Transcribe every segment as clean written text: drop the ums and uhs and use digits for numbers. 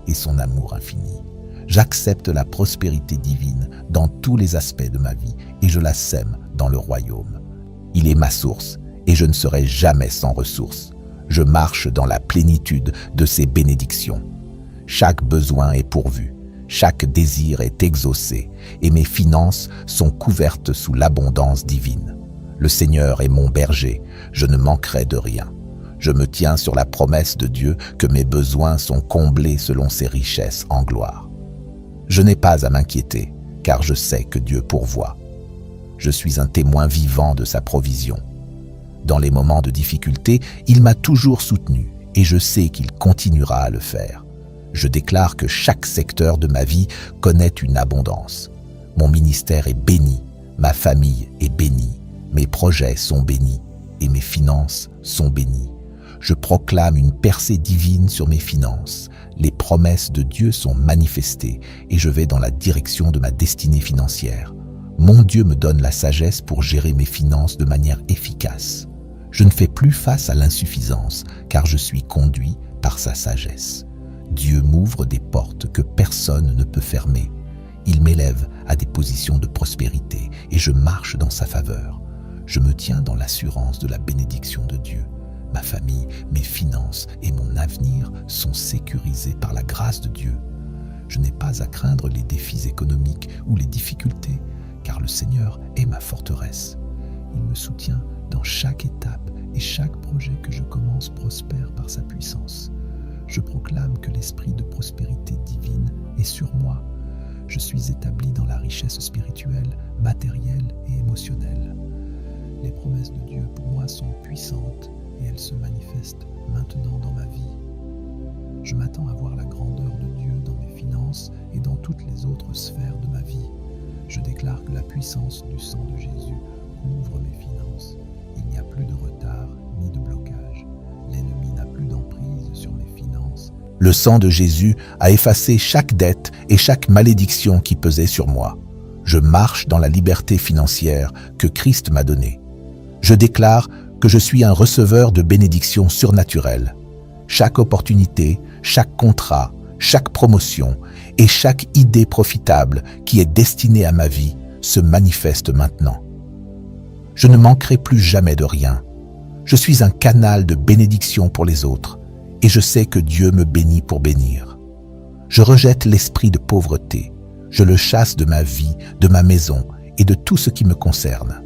et son amour infini. J'accepte la prospérité divine dans tous les aspects de ma vie et je la sème dans le royaume. Il est ma source et je ne serai jamais sans ressources. Je marche dans la plénitude de ses bénédictions. Chaque besoin est pourvu, chaque désir est exaucé et mes finances sont couvertes sous l'abondance divine. Le Seigneur est mon berger, je ne manquerai de rien. Je me tiens sur la promesse de Dieu que mes besoins sont comblés selon ses richesses en gloire. Je n'ai pas à m'inquiéter, car je sais que Dieu pourvoit. Je suis un témoin vivant de sa provision. Dans les moments de difficulté, il m'a toujours soutenu et je sais qu'il continuera à le faire. Je déclare que chaque secteur de ma vie connaît une abondance. Mon ministère est béni, ma famille est bénie, mes projets sont bénis et mes finances sont bénies. Je proclame une percée divine sur mes finances. Les promesses de Dieu sont manifestées et je vais dans la direction de ma destinée financière. Mon Dieu me donne la sagesse pour gérer mes finances de manière efficace. Je ne fais plus face à l'insuffisance car je suis conduit par sa sagesse. Dieu m'ouvre des portes que personne ne peut fermer. Il m'élève à des positions de prospérité et je marche dans sa faveur. Je me tiens dans l'assurance de la bénédiction de Dieu. Ma famille, mes finances et mon avenir sont sécurisés par la grâce de Dieu. Je n'ai pas à craindre les défis économiques ou les difficultés, car le Seigneur est ma forteresse. Il me soutient dans chaque étape et chaque projet que je commence prospère par sa puissance. Je proclame que l'esprit de prospérité divine est sur moi. Je suis établi dans la richesse spirituelle, matérielle et émotionnelle. Les promesses de Dieu pour moi sont puissantes et elles se manifestent maintenant dans ma vie. Je m'attends à voir la grandeur de Dieu dans mes finances et dans toutes les autres sphères de ma vie. Je déclare que la puissance du sang de Jésus couvre mes finances. Il n'y a plus de retard ni de blocage. L'ennemi n'a plus d'emprise sur mes finances. Le sang de Jésus a effacé chaque dette et chaque malédiction qui pesait sur moi. Je marche dans la liberté financière que Christ m'a donnée. Je déclare que je suis un receveur de bénédictions surnaturelles. Chaque opportunité, chaque contrat, chaque promotion et chaque idée profitable qui est destinée à ma vie se manifeste maintenant. Je ne manquerai plus jamais de rien. Je suis un canal de bénédiction pour les autres et je sais que Dieu me bénit pour bénir. Je rejette l'esprit de pauvreté. Je le chasse de ma vie, de ma maison et de tout ce qui me concerne.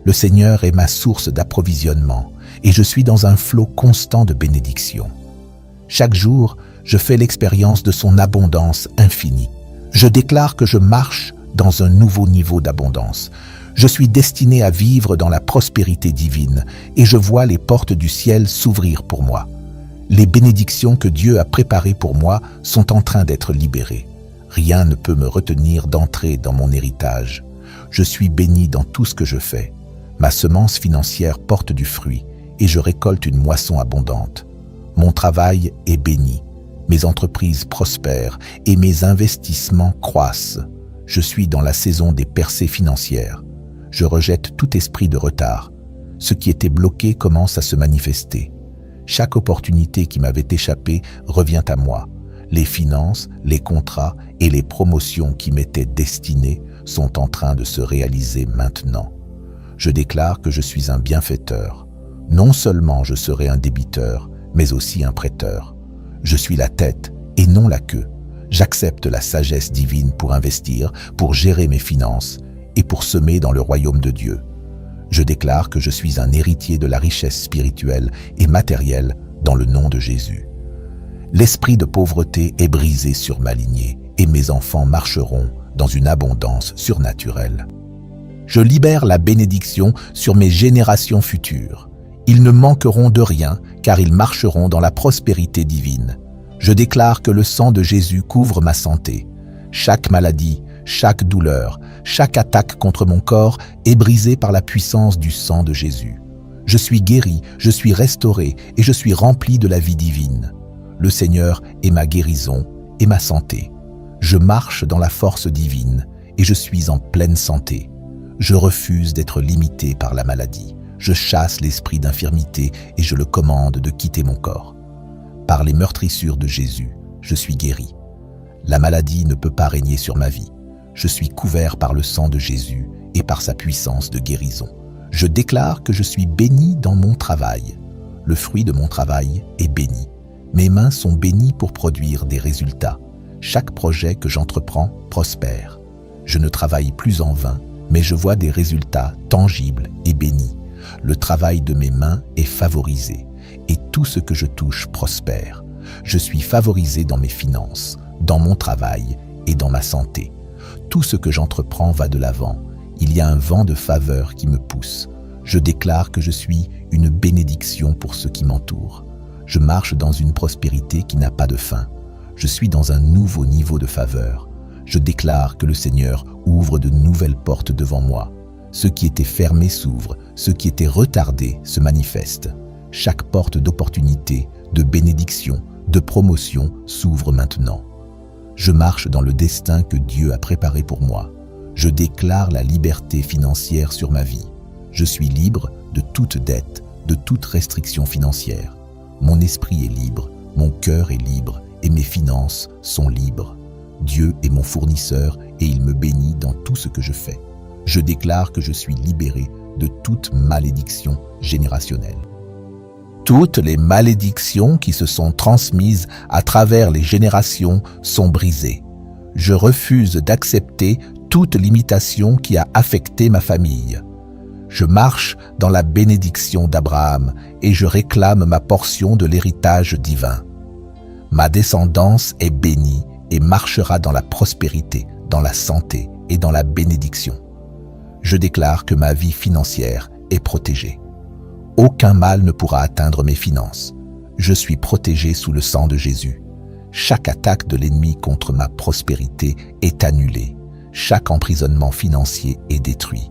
Le Seigneur est ma source d'approvisionnement et je suis dans un flot constant de bénédictions. Chaque jour, je fais l'expérience de son abondance infinie. Je déclare que je marche dans un nouveau niveau d'abondance. Je suis destiné à vivre dans la prospérité divine et je vois les portes du ciel s'ouvrir pour moi. Les bénédictions que Dieu a préparées pour moi sont en train d'être libérées. Rien ne peut me retenir d'entrer dans mon héritage. Je suis béni dans tout ce que je fais. Ma semence financière porte du fruit et je récolte une moisson abondante. Mon travail est béni, mes entreprises prospèrent et mes investissements croissent. Je suis dans la saison des percées financières. Je rejette tout esprit de retard. Ce qui était bloqué commence à se manifester. Chaque opportunité qui m'avait échappé revient à moi. Les finances, les contrats et les promotions qui m'étaient destinées sont en train de se réaliser maintenant. Je déclare que je suis un bienfaiteur. Non seulement je serai un débiteur, mais aussi un prêteur. Je suis la tête et non la queue. J'accepte la sagesse divine pour investir, pour gérer mes finances et pour semer dans le royaume de Dieu. Je déclare que je suis un héritier de la richesse spirituelle et matérielle dans le nom de Jésus. L'esprit de pauvreté est brisé sur ma lignée et mes enfants marcheront dans une abondance surnaturelle. Je libère la bénédiction sur mes générations futures. Ils ne manqueront de rien car ils marcheront dans la prospérité divine. Je déclare que le sang de Jésus couvre ma santé. Chaque maladie, chaque douleur, chaque attaque contre mon corps est brisée par la puissance du sang de Jésus. Je suis guéri, je suis restauré et je suis rempli de la vie divine. Le Seigneur est ma guérison et ma santé. Je marche dans la force divine et je suis en pleine santé. Je refuse d'être limité par la maladie. Je chasse l'esprit d'infirmité et je le commande de quitter mon corps. Par les meurtrissures de Jésus, je suis guéri. La maladie ne peut pas régner sur ma vie. Je suis couvert par le sang de Jésus et par sa puissance de guérison. Je déclare que je suis béni dans mon travail. Le fruit de mon travail est béni. Mes mains sont bénies pour produire des résultats. Chaque projet que j'entreprends prospère. Je ne travaille plus en vain, mais je vois des résultats tangibles et bénis. Le travail de mes mains est favorisé et tout ce que je touche prospère. Je suis favorisé dans mes finances, dans mon travail et dans ma santé. Tout ce que j'entreprends va de l'avant. Il y a un vent de faveur qui me pousse. Je déclare que je suis une bénédiction pour ceux qui m'entourent. Je marche dans une prospérité qui n'a pas de fin. Je suis dans un nouveau niveau de faveur. Je déclare que le Seigneur ouvre de nouvelles portes devant moi. Ce qui était fermé s'ouvre, ce qui était retardé se manifeste. Chaque porte d'opportunité, de bénédiction, de promotion s'ouvre maintenant. Je marche dans le destin que Dieu a préparé pour moi. Je déclare la liberté financière sur ma vie. Je suis libre de toute dette, de toute restriction financière. Mon esprit est libre, mon cœur est libre et mes finances sont libres. Dieu est mon fournisseur et il me bénit dans tout ce que je fais. Je déclare que je suis libéré de toute malédiction générationnelle. Toutes les malédictions qui se sont transmises à travers les générations sont brisées. Je refuse d'accepter toute limitation qui a affecté ma famille. Je marche dans la bénédiction d'Abraham et je réclame ma portion de l'héritage divin. Ma descendance est bénie et marchera dans la prospérité, dans la santé et dans la bénédiction. Je déclare que ma vie financière est protégée. Aucun mal ne pourra atteindre mes finances. Je suis protégé sous le sang de Jésus. Chaque attaque de l'ennemi contre ma prospérité est annulée. Chaque emprisonnement financier est détruit.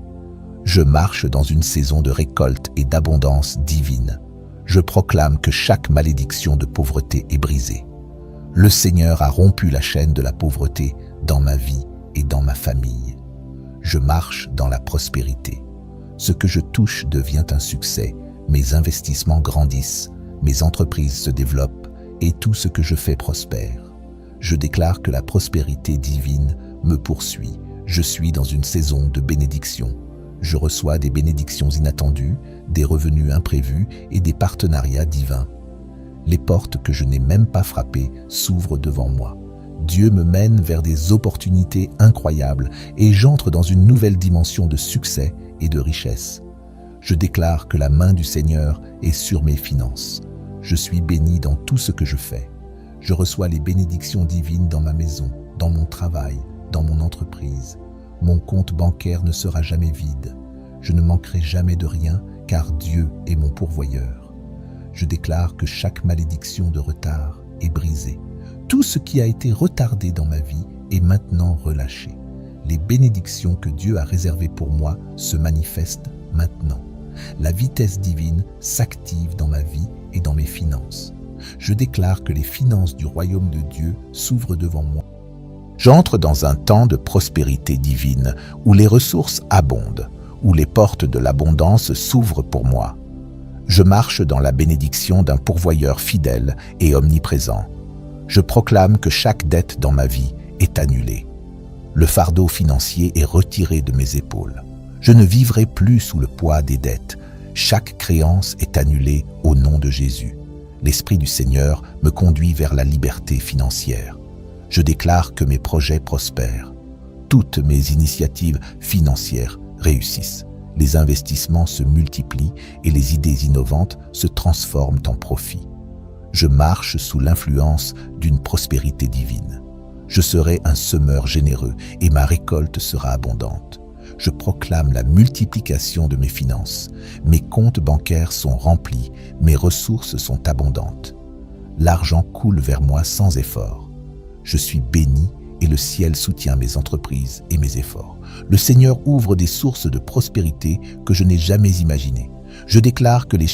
Je marche dans une saison de récolte et d'abondance divine. Je proclame que chaque malédiction de pauvreté est brisée. Le Seigneur a rompu la chaîne de la pauvreté dans ma vie et dans ma famille. Je marche dans la prospérité. Ce que je touche devient un succès. Mes investissements grandissent, mes entreprises se développent et tout ce que je fais prospère. Je déclare que la prospérité divine me poursuit. Je suis dans une saison de bénédiction. Je reçois des bénédictions inattendues, des revenus imprévus et des partenariats divins. Les portes que je n'ai même pas frappées s'ouvrent devant moi. Dieu me mène vers des opportunités incroyables et j'entre dans une nouvelle dimension de succès et de richesse. Je déclare que la main du Seigneur est sur mes finances. Je suis béni dans tout ce que je fais. Je reçois les bénédictions divines dans ma maison, dans mon travail, dans mon entreprise. Mon compte bancaire ne sera jamais vide. Je ne manquerai jamais de rien car Dieu est mon pourvoyeur. Je déclare que chaque malédiction de retard est brisée. Tout ce qui a été retardé dans ma vie est maintenant relâché. Les bénédictions que Dieu a réservées pour moi se manifestent maintenant. La vitesse divine s'active dans ma vie et dans mes finances. Je déclare que les finances du royaume de Dieu s'ouvrent devant moi. J'entre dans un temps de prospérité divine où les ressources abondent, où les portes de l'abondance s'ouvrent pour moi. Je marche dans la bénédiction d'un pourvoyeur fidèle et omniprésent. Je proclame que chaque dette dans ma vie est annulée. Le fardeau financier est retiré de mes épaules. Je ne vivrai plus sous le poids des dettes. Chaque créance est annulée au nom de Jésus. L'Esprit du Seigneur me conduit vers la liberté financière. Je déclare que mes projets prospèrent. Toutes mes initiatives financières réussissent. Les investissements se multiplient et les idées innovantes se transforment en profit. Je marche sous l'influence d'une prospérité divine. Je serai un semeur généreux et ma récolte sera abondante. Je proclame la multiplication de mes finances. Mes comptes bancaires sont remplis, mes ressources sont abondantes. L'argent coule vers moi sans effort. Je suis béni et le ciel soutient mes entreprises et mes efforts. Le Seigneur ouvre des sources de prospérité que je n'ai jamais imaginées. Je déclare que les